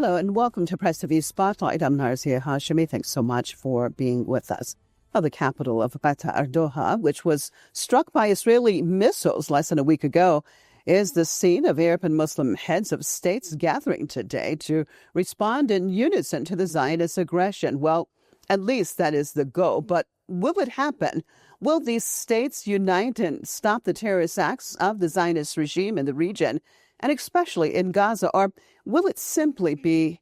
Hello and welcome to Press TV Spotlight. I'm Narzia Hashemi. Thanks so much for being with us. Well, the capital of Qatar, Doha, which was struck by Israeli missiles less than a week ago, is the scene of Arab and Muslim heads of states gathering today to respond in unison to the Zionist aggression. Well, at least that is the goal. But will it happen? Will these states unite and stop the terrorist acts of the Zionist regime in the region, and especially in Gaza? Or will it simply be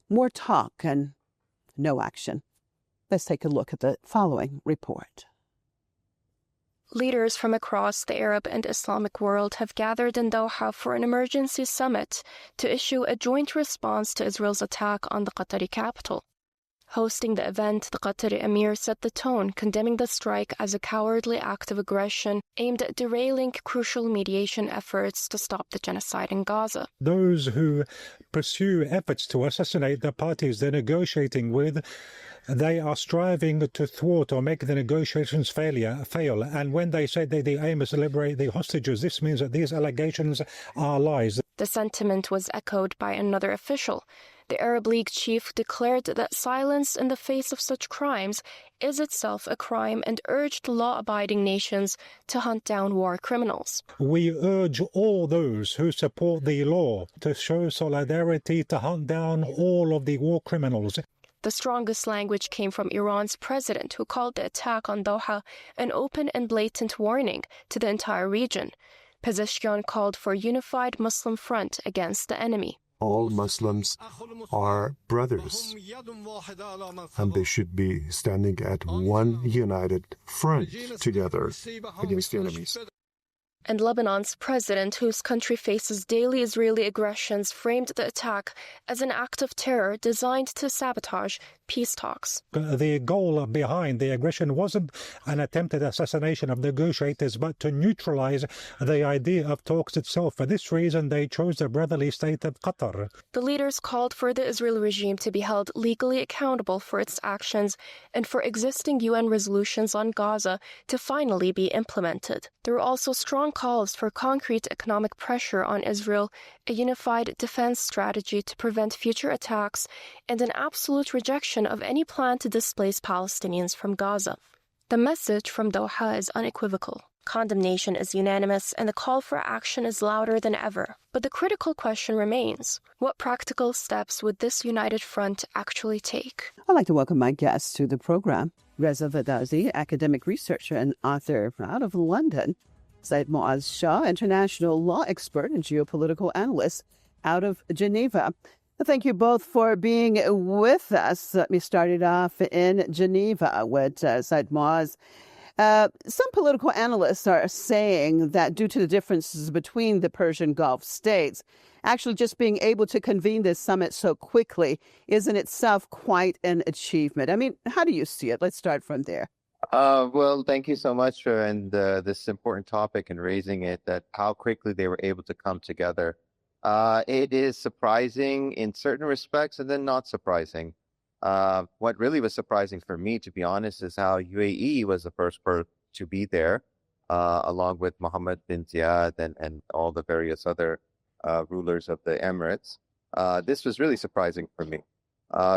more talk and no action? Let's take a look at the following report. Leaders from across the Arab and Islamic world have gathered in Doha for an emergency summit to issue a joint response to Israel's attack on the Qatari capital. Hosting the event, the Qatari emir set the tone, condemning the strike as a cowardly act of aggression aimed at derailing crucial mediation efforts to stop the genocide in Gaza. Those who pursue efforts to assassinate the parties they're negotiating with, they are striving to thwart or make the negotiations fail. And when they say that the aim is to liberate the hostages, this means that these allegations are lies. The sentiment was echoed by another official. The Arab League chief declared that silence in the face of such crimes is itself a crime and urged law-abiding nations to hunt down war criminals. We urge all those who support the law to show solidarity to hunt down all of the war criminals. The strongest language came from Iran's president, who called the attack on Doha an open and blatant warning to the entire region. Pezeshkian called for a unified Muslim front against the enemy. All Muslims are brothers, and they should be standing at one united front together against the enemies. And Lebanon's president, whose country faces daily Israeli aggressions, framed the attack as an act of terror designed to sabotage peace talks. The goal behind the aggression wasn't an attempted assassination of negotiators, but to neutralize the idea of talks itself. For this reason, they chose the brotherly state of Qatar. The leaders called for the Israeli regime to be held legally accountable for its actions and for existing UN resolutions on Gaza to finally be implemented. There were also strong calls for concrete economic pressure on Israel, a unified defense strategy to prevent future attacks, and an absolute rejection of any plan to displace Palestinians from Gaza. The message from Doha is unequivocal. Condemnation is unanimous, and the call for action is louder than ever. But the critical question remains: what practical steps would this united front actually take? I'd like to welcome my guest to the program, Reza Vedadi, academic researcher and author out of London; Syed Muaz Shah, international law expert and geopolitical analyst out of Geneva. Thank you both for being with us. Let me start it off in Geneva with Syed Muaz. Some political analysts are saying that due to the differences between the Persian Gulf states, actually just being able to convene this summit so quickly is in itself quite an achievement. I mean, how do you see it? Let's start from there. Well, thank you so much for this important topic and raising it, that how quickly they were able to come together. It is surprising in certain respects and then not surprising. What really was surprising for me, to be honest, is how UAE was the first person to be there, along with Mohammed bin Zayed and all the various other rulers of the Emirates. This was really surprising for me.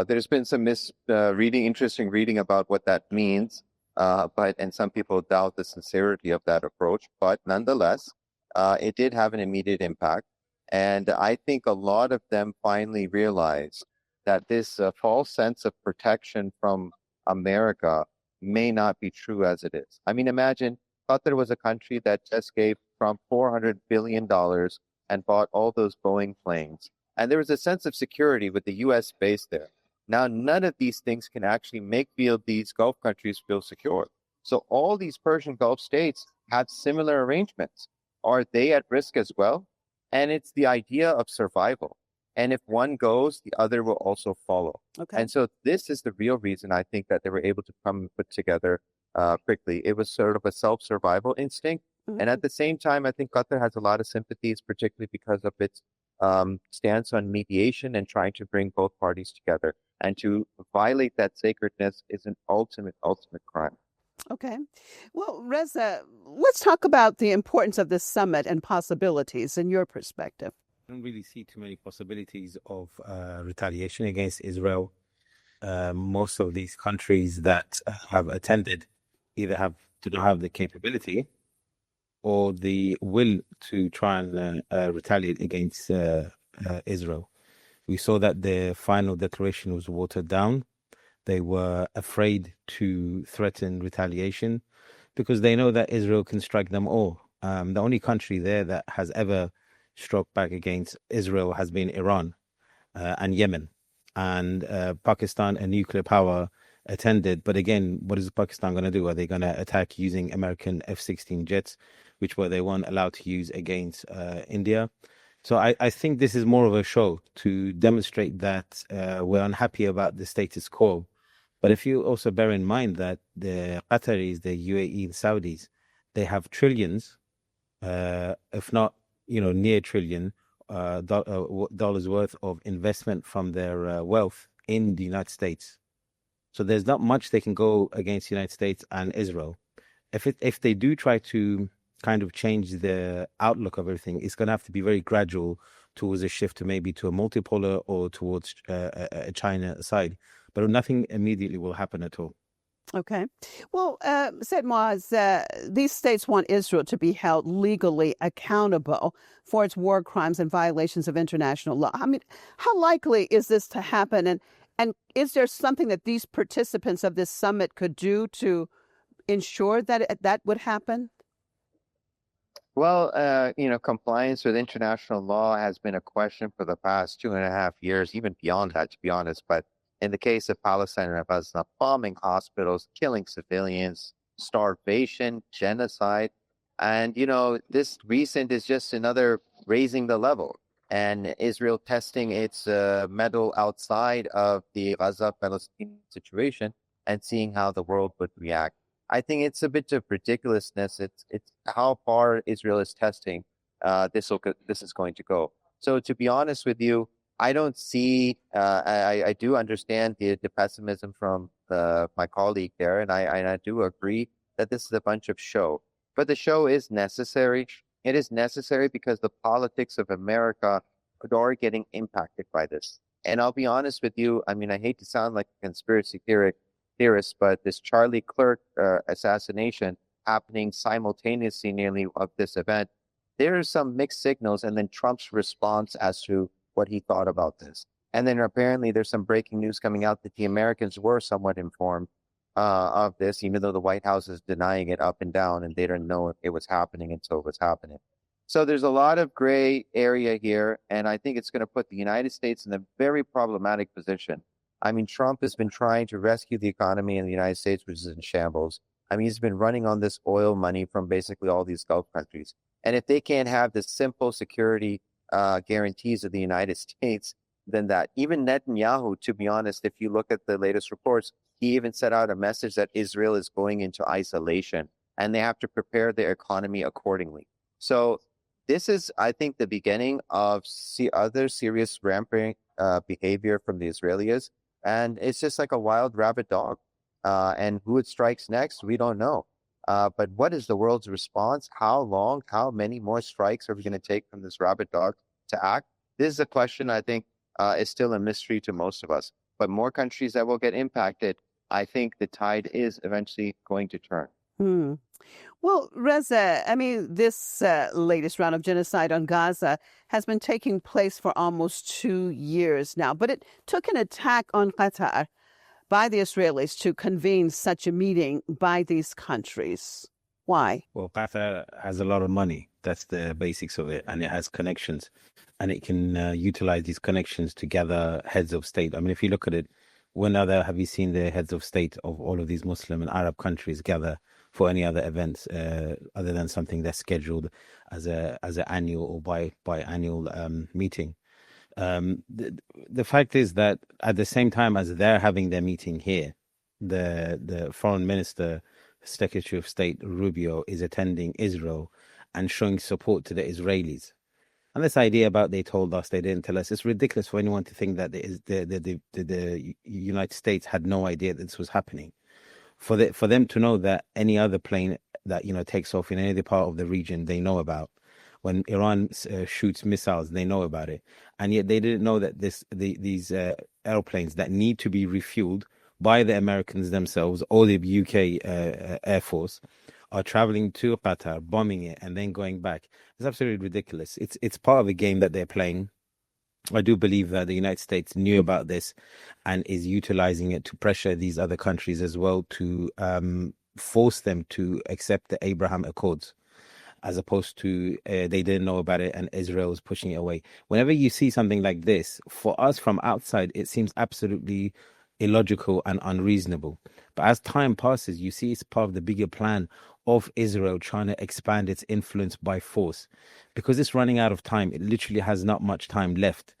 There's been some interesting reading about what that means, and some people doubt the sincerity of that approach. But nonetheless, it did have an immediate impact. And I think a lot of them finally realized that this false sense of protection from America may not be true as it is. I mean, imagine Qatar was a country that just gave Trump $400 billion and bought all those Boeing planes. And there was a sense of security with the U.S. base there. Now, none of these things can actually make these Gulf countries feel secure. So all these Persian Gulf states have similar arrangements. Are they at risk as well? And it's the idea of survival. And if one goes, the other will also follow. Okay. And so this is the real reason I think that they were able to come and put together quickly. It was sort of a self-survival instinct. Mm-hmm. And at the same time, I think Qatar has a lot of sympathies, particularly because of its stance on mediation and trying to bring both parties together. And to violate that sacredness is an ultimate crime. Okay. Well, Reza, let's talk about the importance of this summit and possibilities in your perspective. I don't really see too many possibilities of retaliation against Israel. Most of these countries that have attended either do not have the capability or the will to try and retaliate against Israel. We saw that the final declaration was watered down. They were afraid to threaten retaliation because they know that Israel can strike them all. The only country there that has ever struck back against Israel has been Iran and Yemen. And Pakistan, a nuclear power, attended. But again, what is Pakistan going to do? Are they going to attack using American F-16 jets, which they weren't allowed to use against India? So I think this is more of a show to demonstrate that we're unhappy about the status quo. But if you also bear in mind that the Qataris, the UAE, the Saudis, they have trillions, if not, near trillion dollars worth of investment from their wealth in the United States. So there's not much they can go against the United States and Israel. If they do try to kind of change the outlook of everything, it's going to have to be very gradual towards a shift to maybe to a multipolar or towards a China side. But nothing immediately will happen at all. Okay. Well, Syed Muaz, these states want Israel to be held legally accountable for its war crimes and violations of international law. I mean, how likely is this to happen? And is there something that these participants of this summit could do to ensure that that would happen? Well, compliance with international law has been a question for the past 2.5 years, even beyond that, to be honest. But in the case of Palestine and Gaza, bombing hospitals, killing civilians, starvation, genocide. And, this recent is just another raising the level. And Israel testing its mettle outside of the Gaza-Palestine situation and seeing how the world would react. I think it's a bit of ridiculousness. It's how far Israel is testing this is going to go. So to be honest with you, I don't see. I do understand the pessimism from my colleague there, and I do agree that this is a bunch of show. But the show is necessary. It is necessary because the politics of America are getting impacted by this. And I'll be honest with you. I mean, I hate to sound like a conspiracy theorist, but this Charlie Clerk assassination happening simultaneously nearly of this event, there are some mixed signals, and then Trump's response as to what he thought about this. And then apparently there's some breaking news coming out that the Americans were somewhat informed of this, even though the White House is denying it up and down, and they didn't know it was happening until it was happening. So there's a lot of gray area here, and I think it's going to put the United States in a very problematic position. I mean, Trump has been trying to rescue the economy in the United States, which is in shambles. I mean, he's been running on this oil money from basically all these Gulf countries. And if they can't have the simple security guarantees of the United States, then that even Netanyahu, to be honest, if you look at the latest reports, he even set out a message that Israel is going into isolation and they have to prepare their economy accordingly. So this is, I think, the beginning of other serious rampant behavior from the Israelis. And it's just like a wild rabid dog. And who it strikes next, we don't know. But what is the world's response? How long, how many more strikes are we going to take from this rabid dog to act? This is a question I think is still a mystery to most of us. But more countries that will get impacted, I think the tide is eventually going to turn. Well, Reza, I mean, this latest round of genocide on Gaza has been taking place for almost 2 years now, but it took an attack on Qatar by the Israelis to convene such a meeting by these countries. Why? Well, Qatar has a lot of money. That's the basics of it. And it has connections. And it can utilize these connections to gather heads of state. I mean, if you look at it, when have you seen the heads of state of all of these Muslim and Arab countries gather for any other events other than something that's scheduled as an annual or biannual meeting? The fact is that at the same time as they're having their meeting here, the foreign minister, Secretary of State Rubio, is attending Israel and showing support to the Israelis. And this idea about they told us, they didn't tell us, it's ridiculous for anyone to think that the United States had no idea that this was happening. For them to know that any other plane that takes off in any other part of the region they know about, When Iran shoots missiles, they know about it. And yet they didn't know that these airplanes that need to be refueled by the Americans themselves or the UK Air Force are traveling to Qatar, bombing it, and then going back. It's absolutely ridiculous. It's part of the game that they're playing. I do believe that the United States knew about this and is utilizing it to pressure these other countries as well to force them to accept the Abraham Accords, as opposed to they didn't know about it and Israel was pushing it away. Whenever you see something like this, for us from outside, it seems absolutely illogical and unreasonable. But as time passes, you see it's part of the bigger plan of Israel trying to expand its influence by force, because it's running out of time. It literally has not much time left.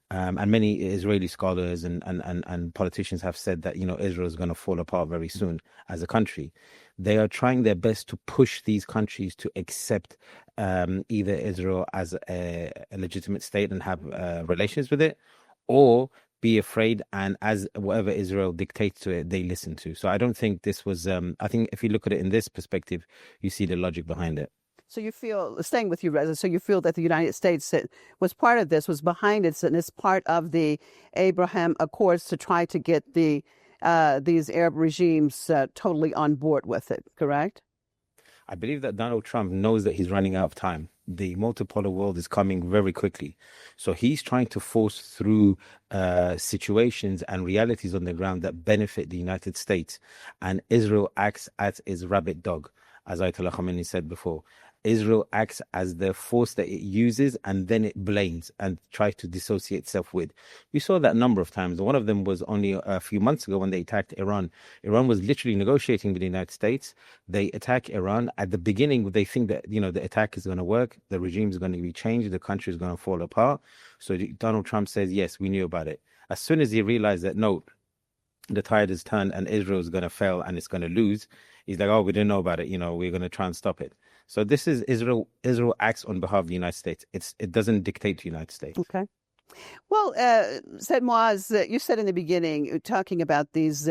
And many Israeli scholars and politicians have said that, Israel is going to fall apart very soon as a country. They are trying their best to push these countries to accept either Israel as a legitimate state and have relations with it, or be afraid, and as whatever Israel dictates to it, they listen to. So I don't think this was, I think if you look at it in this perspective, you see the logic behind it. So you feel, staying with you, Reza, so you feel that the United States was part of this, was behind it, and is part of the Abraham Accords to try to get these Arab regimes totally on board with it, correct? I believe that Donald Trump knows that he's running out of time. The multipolar world is coming very quickly. So he's trying to force through situations and realities on the ground that benefit the United States. And Israel acts as his rabid dog, as Ayatollah Khamenei said before. Israel acts as the force that it uses, and then it blames and tries to dissociate itself with. We saw that a number of times. One of them was only a few months ago when they attacked Iran. Iran was literally negotiating with the United States. They attack Iran. At the beginning, they think that, the attack is going to work. The regime is going to be changed. The country is going to fall apart. So Donald Trump says, yes, we knew about it. As soon as he realized that, no, the tide has turned and Israel is going to fail and it's going to lose, he's like, oh, we didn't know about it. We're going to try and stop it. So this is Israel. Israel acts on behalf of the United States. It doesn't dictate to the United States. Okay. Well, Syed Muaz, you said in the beginning, talking about these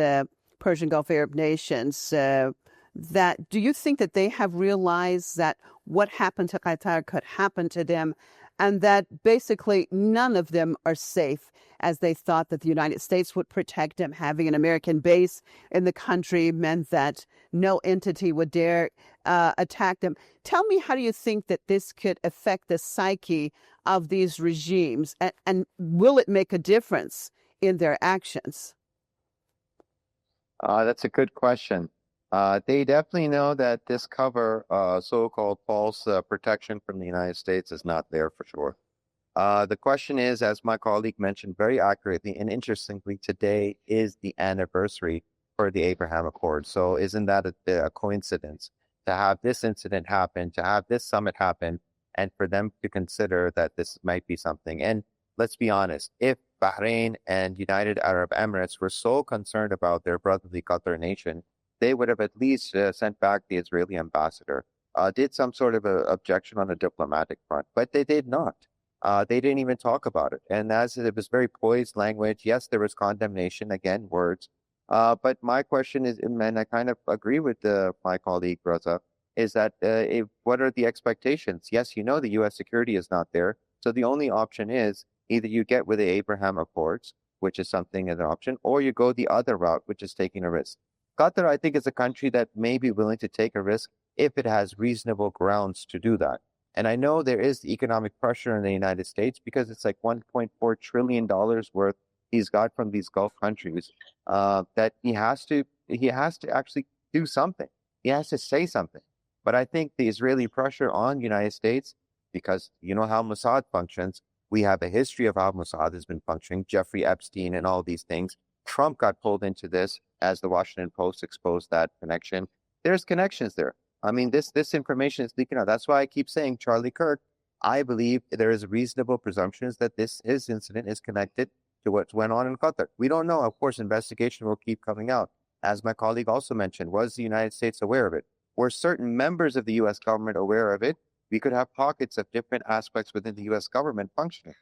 Persian Gulf Arab nations, that do you think that they have realized that what happened to Qatar could happen to them, and that basically none of them are safe, as they thought that the United States would protect them? Having an American base in the country meant that no entity would dare attack them. Tell me, how do you think that this could affect the psyche of these regimes, and will it make a difference in their actions? That's a good question. They definitely know that this cover, so-called false protection from the United States, is not there for sure. The question is, as my colleague mentioned very accurately and interestingly, today is the anniversary for the Abraham Accord. So isn't that a coincidence to have this incident happen, to have this summit happen, and for them to consider that this might be something? And let's be honest, if Bahrain and United Arab Emirates were so concerned about their brotherly Qatar nation, they would have at least sent back the Israeli ambassador, did some sort of a objection on a diplomatic front, but they did not. They didn't even talk about it. And as it was very poised language, yes, there was condemnation, again, words. But my question is, and I kind of agree with my colleague, Reza, is that what are the expectations? Yes, the U.S. security is not there. So the only option is either you get with the Abraham Accords, which is something as an option, or you go the other route, which is taking a risk. Qatar, I think, is a country that may be willing to take a risk if it has reasonable grounds to do that. And I know there is economic pressure in the United States because it's like $1.4 trillion worth he's got from these Gulf countries, that he has to actually do something. He has to say something. But I think the Israeli pressure on the United States, because you know how Mossad functions, we have a history of how Mossad has been functioning, Jeffrey Epstein and all these things. Trump got pulled into this, as the Washington Post exposed that connection. There's connections there. I mean, this information is leaking out. That's why I keep saying, Charlie Kirk, I believe there is reasonable presumptions that his incident is connected to what went on in Qatar. We don't know. Of course, investigation will keep coming out. As my colleague also mentioned, was the United States aware of it? Were certain members of the U.S. government aware of it? We could have pockets of different aspects within the U.S. government functioning.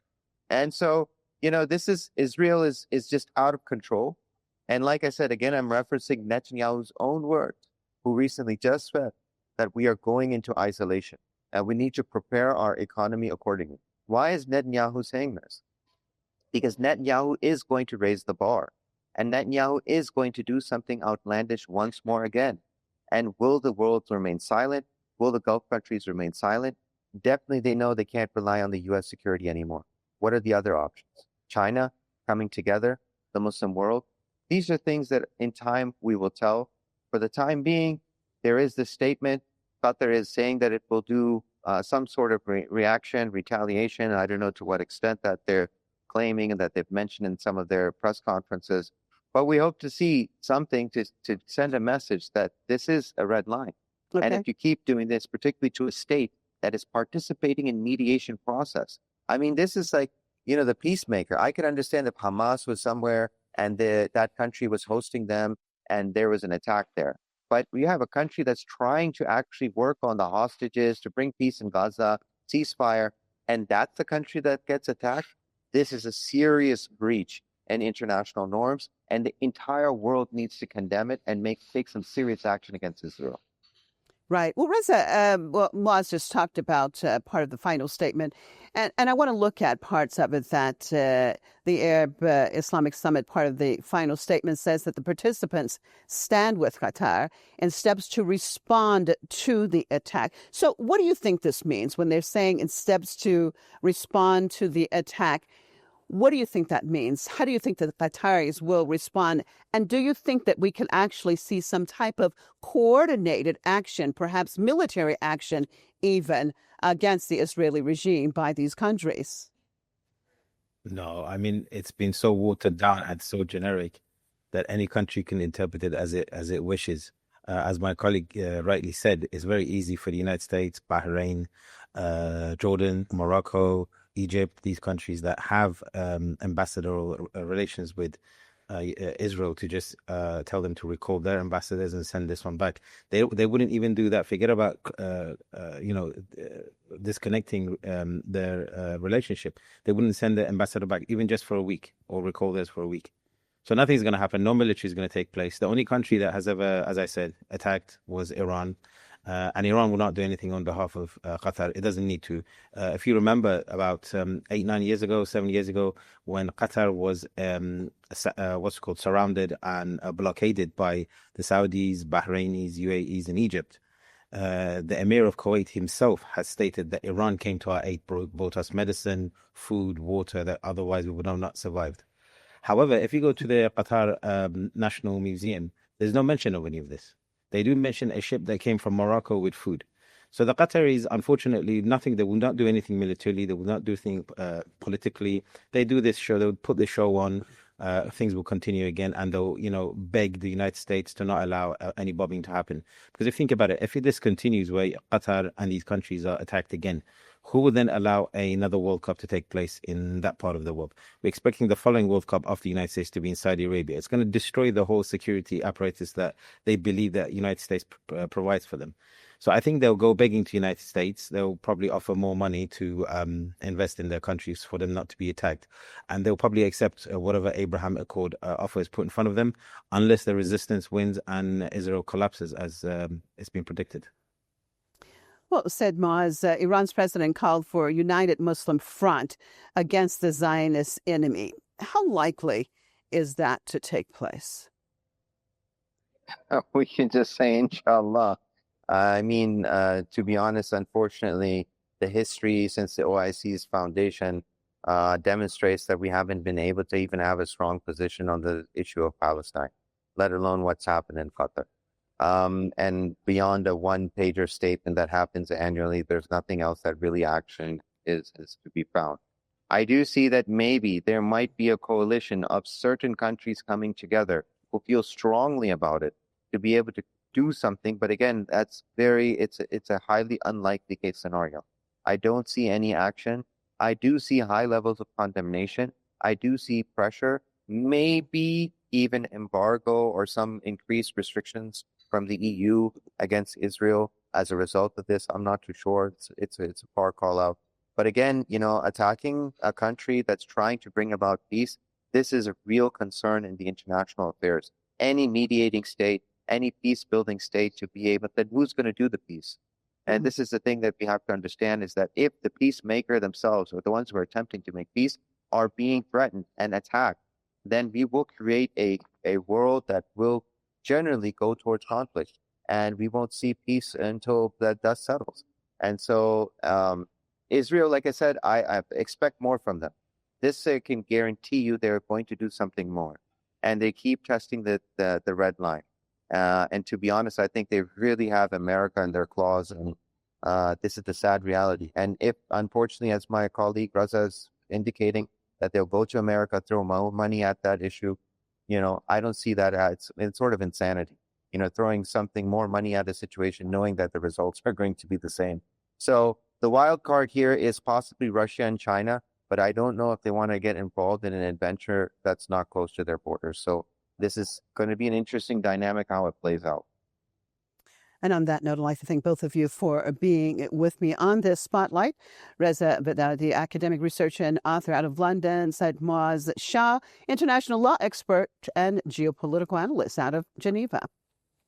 And so, Israel is just out of control. And like I said, again, I'm referencing Netanyahu's own words, who recently just said that we are going into isolation. We need to prepare our economy accordingly. Why is Netanyahu saying this? Because Netanyahu is going to raise the bar. And Netanyahu is going to do something outlandish once more again. And will the world remain silent? Will the Gulf countries remain silent? Definitely they know they can't rely on the U.S. security anymore. What are the other options? China coming together, the Muslim world. These are things that in time we will tell. For the time being, there is this statement. Qatar is saying that it will do some sort of reaction, retaliation. I don't know to what extent that they're claiming and that they've mentioned in some of their press conferences. But we hope to see something to send a message that this is a red line. Okay. And if you keep doing this, particularly to a state that is participating in mediation process, I mean, this is like, the peacemaker. I could understand if Hamas was somewhere and that country was hosting them and there was an attack there. But we have a country that's trying to actually work on the hostages, to bring peace in Gaza, ceasefire, and that's the country that gets attacked. This is a serious breach in international norms, and the entire world needs to condemn it and take some serious action against Israel. Right. Well, Reza, Muaz just talked about part of the final statement, and I want to look at parts of it that the Arab Islamic Summit, part of the final statement, says that the participants stand with Qatar in steps to respond to the attack. So what do you think this means when they're saying in steps to respond to the attack? What do you think that means? How do you think that the Qataris will respond? And do you think that we can actually see some type of coordinated action, perhaps military action even, against the Israeli regime by these countries? No, I mean, it's been so watered down and so generic that any country can interpret it as it wishes. As my colleague rightly said, it's very easy for the United States, Bahrain, Jordan, Morocco, Egypt, these countries that have ambassadorial relations with Israel, to just tell them to recall their ambassadors and send this one back. They wouldn't even do that. Forget about disconnecting their relationship. They wouldn't send the ambassador back even just for a week or recall theirs for a week. So nothing's going to happen. No military is going to take place. The only country that has ever, as I said, attacked was Iran. And Iran will not do anything on behalf of Qatar. It doesn't need to. If you remember, about 7 years ago, when Qatar was surrounded and blockaded by the Saudis, Bahrainis, UAEs, and Egypt, the Emir of Kuwait himself has stated that Iran came to our aid, brought us medicine, food, water, that otherwise we would have not survived. However, if you go to the Qatar National Museum, there's no mention of any of this. They do mention a ship that came from Morocco with food. So the Qataris, unfortunately, they will not do anything militarily. They will not do anything politically. They do this show. They'll put the show on. Things will continue again, and they'll, beg the United States to not allow any bombing to happen. Because if you think about it, if this continues where Qatar and these countries are attacked again, who will then allow another World Cup to take place in that part of the world? We're expecting the following World Cup after the United States to be in Saudi Arabia. It's going to destroy the whole security apparatus that they believe that the United States provides for them. So I think they'll go begging to the United States. They'll probably offer more money to invest in their countries for them not to be attacked. And they'll probably accept whatever Abraham Accord offer is put in front of them, unless the resistance wins and Israel collapses, as it's been predicted. Well, Syed Muaz, Iran's president called for a united Muslim front against the Zionist enemy. How likely is that to take place? We can just say, inshallah. I mean, to be honest, unfortunately, the history since the OIC's foundation demonstrates that we haven't been able to even have a strong position on the issue of Palestine, let alone what's happened in Qatar. And beyond a one-pager statement that happens annually, there's nothing else that really action is to be found. I do see that maybe there might be a coalition of certain countries coming together who feel strongly about it to be able to do something. But again, it's a highly unlikely case scenario. I don't see any action. I do see high levels of condemnation. I do see pressure, maybe even embargo or some increased restrictions from the EU against Israel as a result of this. I'm not too sure. It's a far call out. But again, attacking a country that's trying to bring about peace, this is a real concern in the international affairs. Any mediating state, any peace-building state to be able, then who's going to do the peace? And this is the thing that we have to understand, is that if the peacemaker themselves, or the ones who are attempting to make peace, are being threatened and attacked, then we will create a world that will generally go towards conflict, and we won't see peace until the dust settles. And so Israel, like I said, I expect more from them. This can guarantee you they're going to do something more. And they keep testing the red line. And to be honest, I think they really have America in their claws, and this is the sad reality. And if, unfortunately, as my colleague Reza is indicating, that they'll go to America, throw more money at that issue, I don't see that as, it's sort of insanity, throwing something more money at a situation, knowing that the results are going to be the same. So the wild card here is possibly Russia and China, but I don't know if they want to get involved in an adventure that's not close to their borders. So this is going to be an interesting dynamic how it plays out. And on that note, I'd like to thank both of you for being with me on this spotlight. Reza Vedadi, academic researcher and author out of London; Syed Muaz Shah, international law expert and geopolitical analyst out of Geneva.